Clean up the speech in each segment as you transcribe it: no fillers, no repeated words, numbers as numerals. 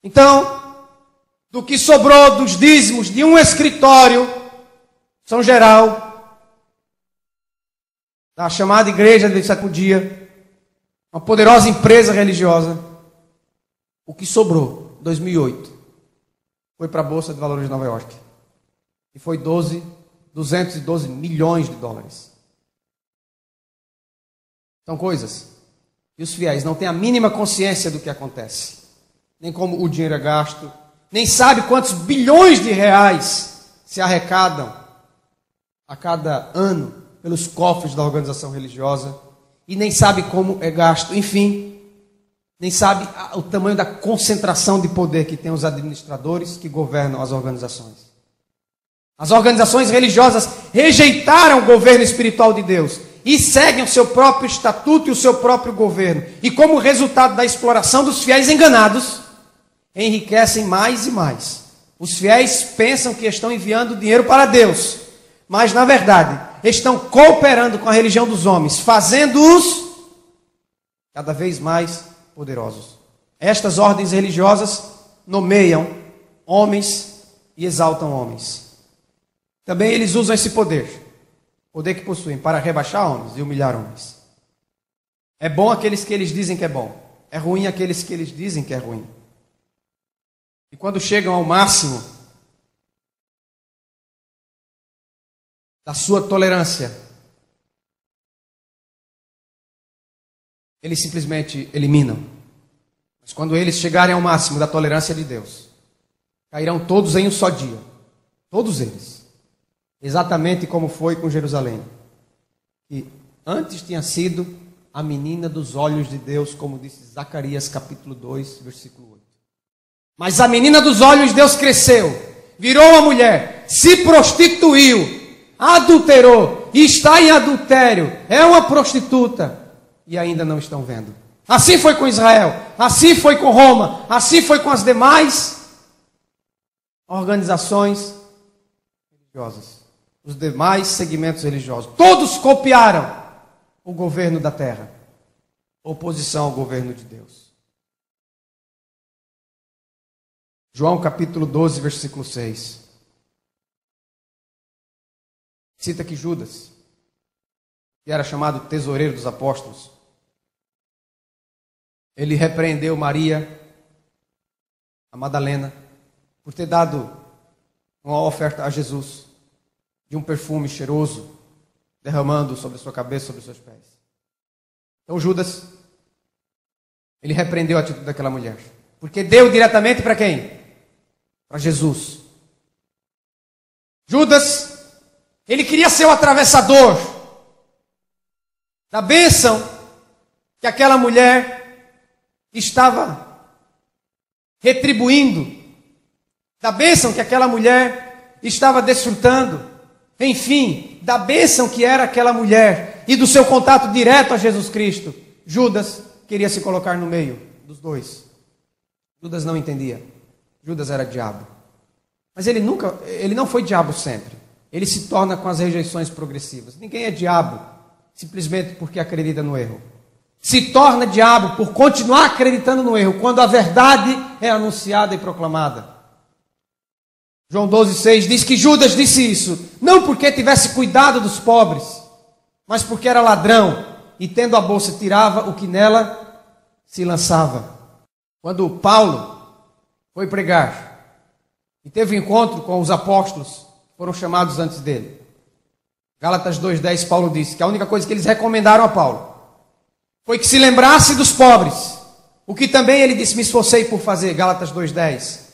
Então, do que sobrou dos dízimos de um escritório, São Geral, da chamada Igreja do Sétimo Dia, uma poderosa empresa religiosa, o que sobrou, em 2008, foi para a Bolsa de Valores de Nova York. E foi 212 milhões de dólares. São coisas que os fiéis não têm a mínima consciência do que acontece. Nem como o dinheiro é gasto, nem sabe quantos bilhões de reais se arrecadam a cada ano pelos cofres da organização religiosa, e nem sabe como é gasto, enfim, nem sabe o tamanho da concentração de poder que tem os administradores que governam as organizações. As organizações religiosas rejeitaram o governo espiritual de Deus e seguem o seu próprio estatuto e o seu próprio governo. E como resultado da exploração dos fiéis enganados, enriquecem mais e mais. Os fiéis pensam que estão enviando dinheiro para Deus, mas na verdade estão cooperando com a religião dos homens, fazendo-os cada vez mais poderosos. Estas ordens religiosas nomeiam homens e exaltam homens. Também eles usam esse poder que possuem, para rebaixar homens e humilhar homens. É bom aqueles que eles dizem que é bom, é ruim aqueles que eles dizem que é ruim. E quando chegam ao máximo da sua tolerância, eles simplesmente eliminam. Mas quando eles chegarem ao máximo da tolerância de Deus, cairão todos em um só dia. Todos eles. Exatamente como foi com Jerusalém, que antes tinha sido a menina dos olhos de Deus, como disse Zacarias capítulo 2, versículo 8. Mas a menina dos olhos de Deus cresceu, virou uma mulher, se prostituiu, adulterou, e está em adultério, é uma prostituta, e ainda não estão vendo. Assim foi com Israel, assim foi com Roma, assim foi com as demais organizações religiosas. Os demais segmentos religiosos, todos copiaram o governo da terra, oposição ao governo de Deus. João capítulo 12, versículo 6. Cita que Judas, que era chamado tesoureiro dos apóstolos, ele repreendeu Maria, a Madalena, por ter dado uma oferta a Jesus de um perfume cheiroso, derramando sobre sua cabeça, sobre seus pés. Então Judas, ele repreendeu a atitude daquela mulher, porque deu diretamente para quem? Para Jesus. Judas, ele queria ser o atravessador da bênção que aquela mulher estava retribuindo, da bênção que aquela mulher estava desfrutando, enfim, da bênção que era aquela mulher e do seu contato direto a Jesus Cristo. Judas queria se colocar no meio dos dois. Judas não entendia. Judas era diabo. Mas ele não foi diabo sempre. Ele se torna com as rejeições progressivas. Ninguém é diabo simplesmente porque acredita no erro. Se torna diabo por continuar acreditando no erro, quando a verdade é anunciada e proclamada. João 12,6 diz que Judas disse isso, não porque tivesse cuidado dos pobres, mas porque era ladrão, e tendo a bolsa tirava o que nela se lançava. Quando Paulo foi pregar, e teve um encontro com os apóstolos, que foram chamados antes dele. Gálatas 2,10, Paulo disse que a única coisa que eles recomendaram a Paulo foi que se lembrasse dos pobres, o que também ele disse, me esforcei por fazer, Gálatas 2,10.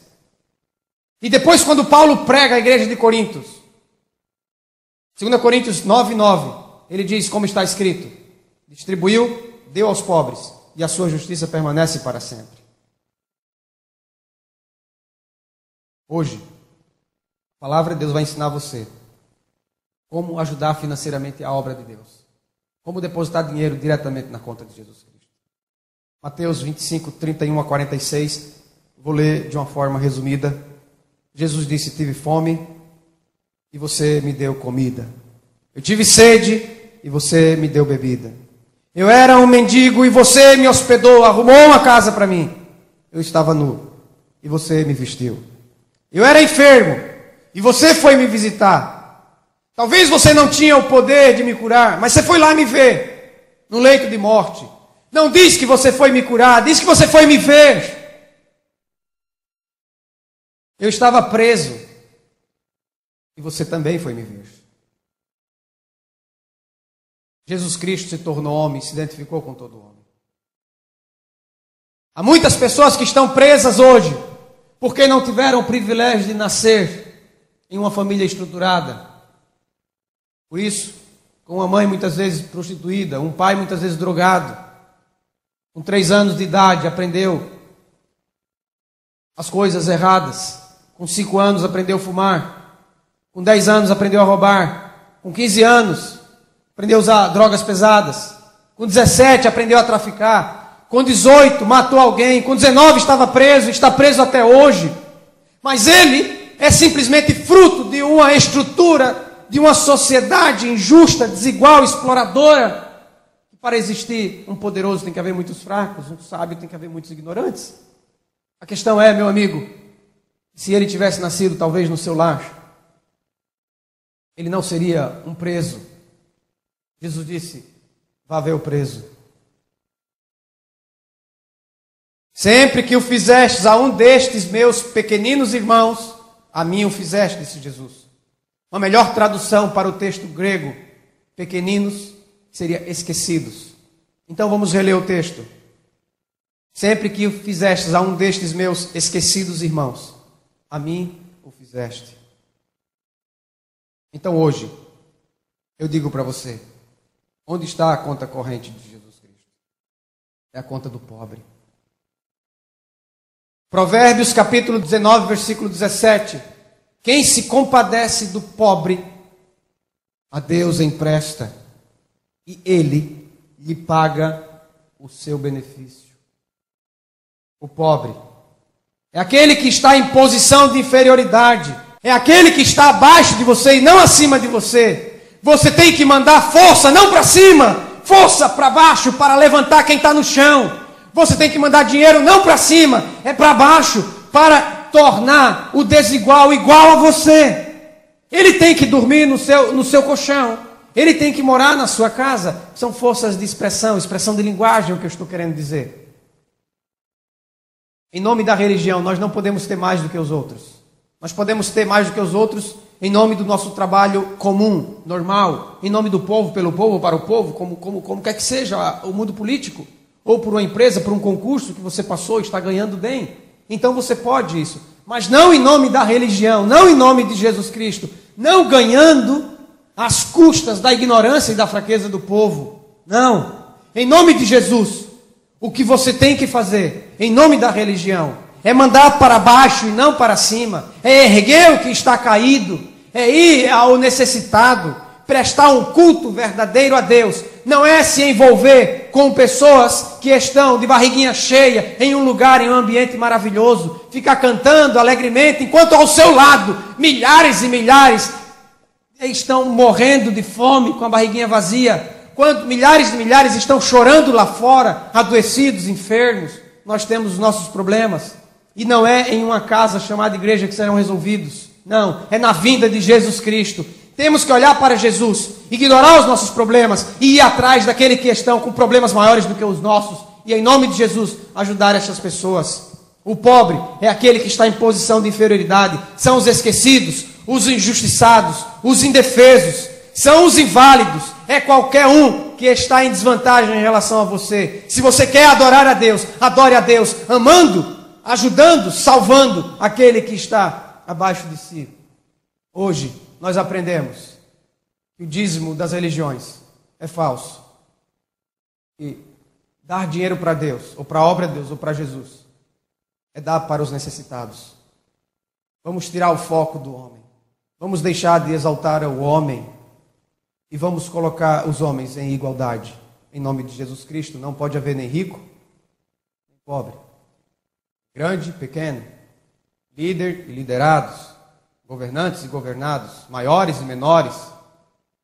E depois, quando Paulo prega a igreja de Coríntios, 2 Coríntios 9,9, ele diz, como está escrito, distribuiu, deu aos pobres, e a sua justiça permanece para sempre. Hoje, a palavra de Deus vai ensinar você como ajudar financeiramente a obra de Deus. Como depositar dinheiro diretamente na conta de Jesus Cristo. Mateus 25, 31 a 46, vou ler de uma forma resumida. Jesus disse, tive fome e você me deu comida. Eu tive sede e você me deu bebida. Eu era um mendigo e você me hospedou, arrumou uma casa para mim. Eu estava nu e você me vestiu. Eu era enfermo e você foi me visitar. Talvez você não tinha o poder de me curar, mas você foi lá me ver no leito de morte. Não diz que você foi me curar, diz que você foi me ver. Eu estava preso e você também foi me ver. Jesus Cristo se tornou homem e se identificou com todo homem. Há muitas pessoas que estão presas hoje porque não tiveram o privilégio de nascer em uma família estruturada. Por isso, com uma mãe muitas vezes prostituída, um pai muitas vezes drogado, com 3 anos de idade aprendeu as coisas erradas, com 5 anos aprendeu a fumar, com 10 anos aprendeu a roubar, com 15 anos aprendeu a usar drogas pesadas, com 17 aprendeu a traficar, com 18 matou alguém, com 19 estava preso, está preso até hoje. Mas ele é simplesmente fruto de uma estrutura, de uma sociedade injusta, desigual, exploradora. Para existir um poderoso tem que haver muitos fracos, um sábio tem que haver muitos ignorantes. A questão é, meu amigo, se ele tivesse nascido talvez no seu lar, ele não seria um preso. Jesus disse, vá ver o preso. Sempre que o fizestes a um destes meus pequeninos irmãos, a mim o fizeste, disse Jesus. Uma melhor tradução para o texto grego, pequeninos, seria esquecidos. Então vamos reler o texto. Sempre que o fizestes a um destes meus esquecidos irmãos, a mim o fizeste. Então hoje, eu digo para você, onde está a conta corrente de Jesus Cristo? É a conta do pobre. Provérbios capítulo 19, versículo 17. Quem se compadece do pobre, a Deus empresta, e Ele lhe paga o seu benefício. O pobre é aquele que está em posição de inferioridade, é aquele que está abaixo de você e não acima de você. Você tem que mandar força, não para cima, força para baixo, para levantar quem está no chão. Você tem que mandar dinheiro não para cima, é para baixo, para tornar o desigual igual a você. Ele tem que dormir no seu colchão, ele tem que morar na sua casa. São forças de expressão de linguagem, o que eu estou querendo dizer. Em nome da religião, nós não podemos ter mais do que os outros. Nós podemos ter mais do que os outros em nome do nosso trabalho comum, normal, em nome do povo, pelo povo, para o povo, como quer que seja o mundo político. Ou por uma empresa, por um concurso que você passou e está ganhando bem. Então você pode isso. Mas não em nome da religião, não em nome de Jesus Cristo. Não ganhando às custas da ignorância e da fraqueza do povo. Não. Em nome de Jesus, o que você tem que fazer, em nome da religião, é mandar para baixo e não para cima. É erguer o que está caído. É ir ao necessitado. Prestar um culto verdadeiro a Deus. Não é se envolver com pessoas que estão de barriguinha cheia em um lugar, em um ambiente maravilhoso, ficar cantando alegremente, enquanto ao seu lado milhares e milhares estão morrendo de fome com a barriguinha vazia, quando milhares e milhares estão chorando lá fora, adoecidos, enfermos. Nós temos os nossos problemas e não é em uma casa chamada igreja que serão resolvidos. Não, é na vinda de Jesus Cristo. Temos que olhar para Jesus, ignorar os nossos problemas e ir atrás daqueles que estão com problemas maiores do que os nossos. E em nome de Jesus, ajudar essas pessoas. O pobre é aquele que está em posição de inferioridade. São os esquecidos, os injustiçados, os indefesos. São os inválidos. É qualquer um que está em desvantagem em relação a você. Se você quer adorar a Deus, adore a Deus, amando, ajudando, salvando aquele que está abaixo de si. Hoje, nós aprendemos que o dízimo das religiões é falso. E dar dinheiro para Deus, ou para a obra de Deus, ou para Jesus, é dar para os necessitados. Vamos tirar o foco do homem. Vamos deixar de exaltar o homem e vamos colocar os homens em igualdade. Em nome de Jesus Cristo, não pode haver nem rico, nem pobre. Grande, pequeno, líder e liderados, governantes e governados, maiores e menores,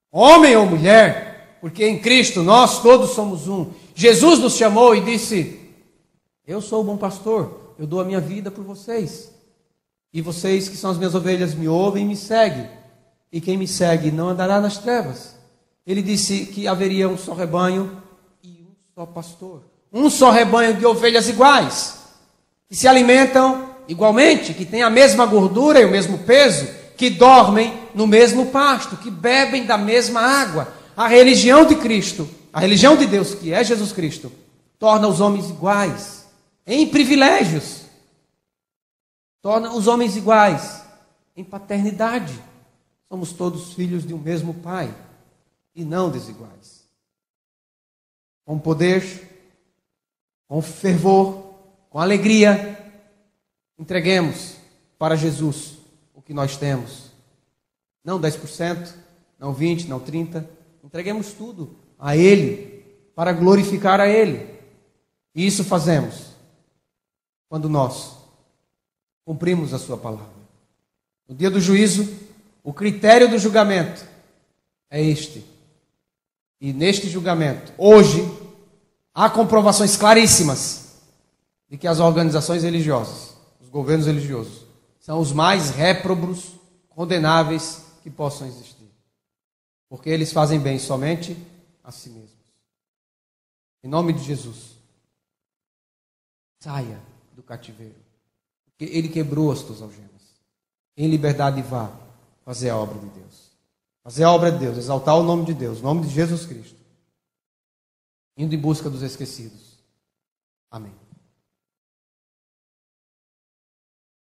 homem ou mulher, porque em Cristo nós todos somos um. Jesus nos chamou e disse, eu sou o bom pastor, eu dou a minha vida por vocês. E vocês que são as minhas ovelhas me ouvem e me seguem. E quem me segue não andará nas trevas. Ele disse que haveria um só rebanho e um só pastor. Um só rebanho de ovelhas iguais, que se alimentam igualmente, que têm a mesma gordura e o mesmo peso, que dormem no mesmo pasto, que bebem da mesma água. A religião de Cristo, a religião de Deus, que é Jesus Cristo, torna os homens iguais em privilégios. Torna os homens iguais em paternidade. Somos todos filhos de um mesmo Pai e não desiguais. Com poder, com fervor, com alegria, entreguemos para Jesus o que nós temos. Não 10%, não 20%, não 30%. Entreguemos tudo a Ele, para glorificar a Ele. E isso fazemos quando nós cumprimos a sua palavra. No dia do juízo, o critério do julgamento é este. E neste julgamento, hoje, há comprovações claríssimas de que as organizações religiosas, os governos religiosos, são os mais réprobos, condenáveis que possam existir. Porque eles fazem bem somente a si mesmos. Em nome de Jesus, saia do cativeiro. Porque Ele quebrou as tuas algemas. Em liberdade vá fazer a obra de Deus. Fazer a obra de Deus, exaltar o nome de Deus, o nome de Jesus Cristo. Indo em busca dos esquecidos. Amém.